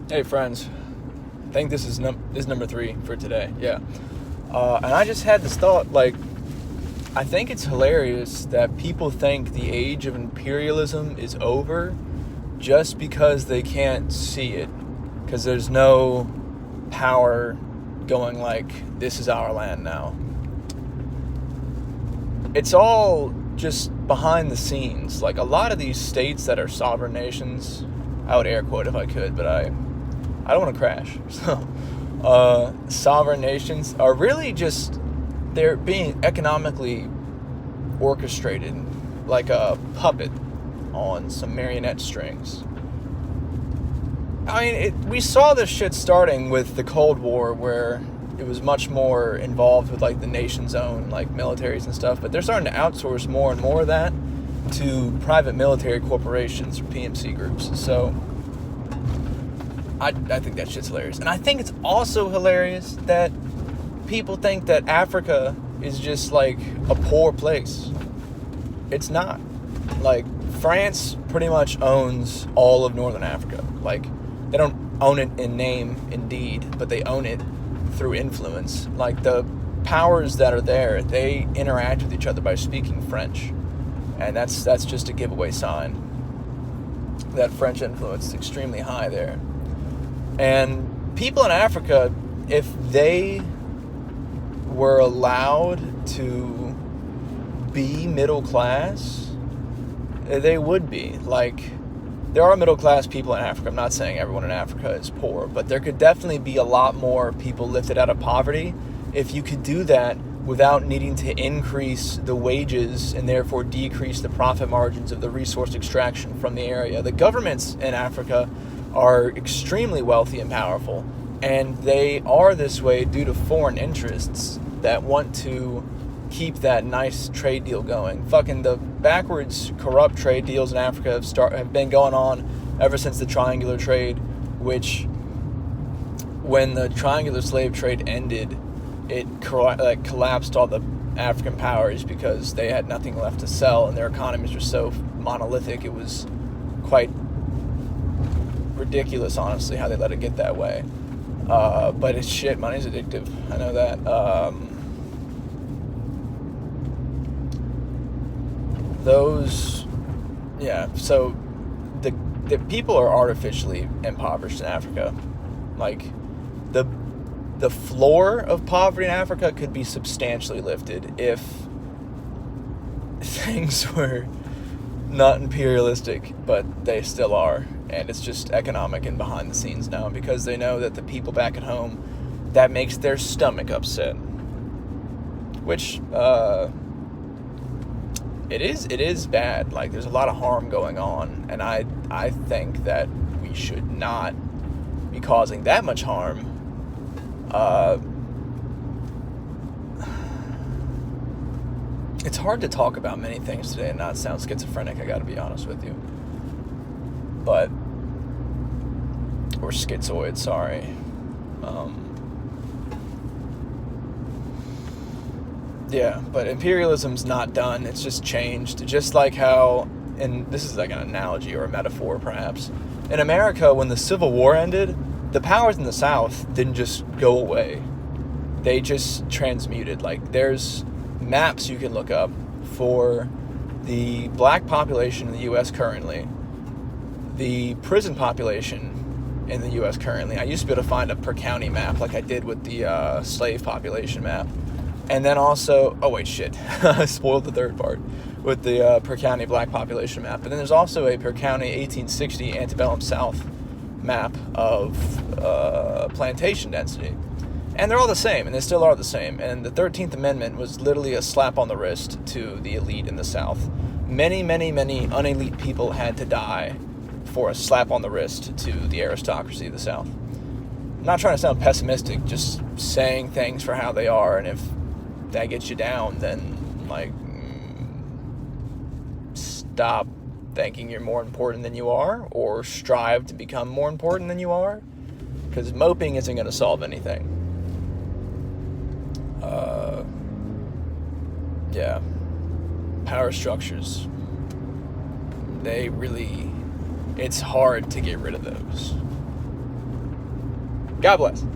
Hey friends, I think this is number 3 for today. Yeah, and I just had this thought. I think it's hilarious that people think the age of imperialism is over just because they can't see it, because there's no power going like, this is our land now. It's all just behind the scenes. Like, a lot of these states that are sovereign nations, I would air quote if I could, but I don't want to crash. So, sovereign nations are really just, they're being economically orchestrated like a puppet on some marionette strings. I mean, we saw this shit starting with the Cold War, where it was much more involved with like the nation's own like militaries and stuff, but they're starting to outsource more and more of that to private military corporations or PMC groups. So I think that shit's hilarious. And I think it's also hilarious that people think that Africa is just like a poor place. It's not. Like, France pretty much owns all of Northern Africa. Like, they don't own it in name, indeed, but they own it through influence. Like, the powers that are there, they interact with each other by speaking French. And that's just a giveaway sign that French influence is extremely high there. And people in Africa, if they were allowed to be middle class, they would be. Like, there are middle class people in Africa. I'm not saying everyone in Africa is poor, but there could definitely be a lot more people lifted out of poverty if you could do that without needing to increase the wages and therefore decrease the profit margins of the resource extraction from the area. The governments in Africa are extremely wealthy and powerful, and they are this way due to foreign interests that want to keep that nice trade deal going. Fucking the backwards, corrupt trade deals in Africa have been going on ever since the triangular trade, which, when the triangular slave trade ended, it collapsed all the African powers because they had nothing left to sell, and their economies were so monolithic. It was quite ridiculous, honestly, how they let it get that way. But it's shit. Money's addictive. I know that. So the people are artificially impoverished in Africa. Like, the floor of poverty in Africa could be substantially lifted if things were not imperialistic, but they still are. And it's just economic and behind the scenes now, because they know that the people back at home, that makes their stomach upset. Which, it is bad. Like, there's a lot of harm going on, and I think that we should not be causing that much harm. It's hard to talk about many things today and not sound schizophrenic, I gotta be honest with you. But, or schizoid, sorry. Yeah, but imperialism's not done. It's just changed. Just like how, and this is like an analogy or a metaphor perhaps, in America, when the Civil War ended, the powers in the South didn't just go away. They just transmuted. Like, there's maps you can look up for the black population in the U.S. currently, the prison population in the U.S. currently. I used to be able to find a per county map like I did with the slave population map. And then also, oh wait, shit, I spoiled the third part with the per county black population map. But then there's also a per county 1860 antebellum South map of plantation density. And they're all the same, and they still are the same. And the 13th Amendment was literally a slap on the wrist to the elite in the South. Many, many, many unelite people had to die for a slap on the wrist to the aristocracy of the South. I'm not trying to sound pessimistic, just saying things for how they are, and if that gets you down, then, like, stop thinking you're more important than you are, or strive to become more important than you are, because moping isn't going to solve anything. Yeah. Power structures. It's hard to get rid of those. God bless.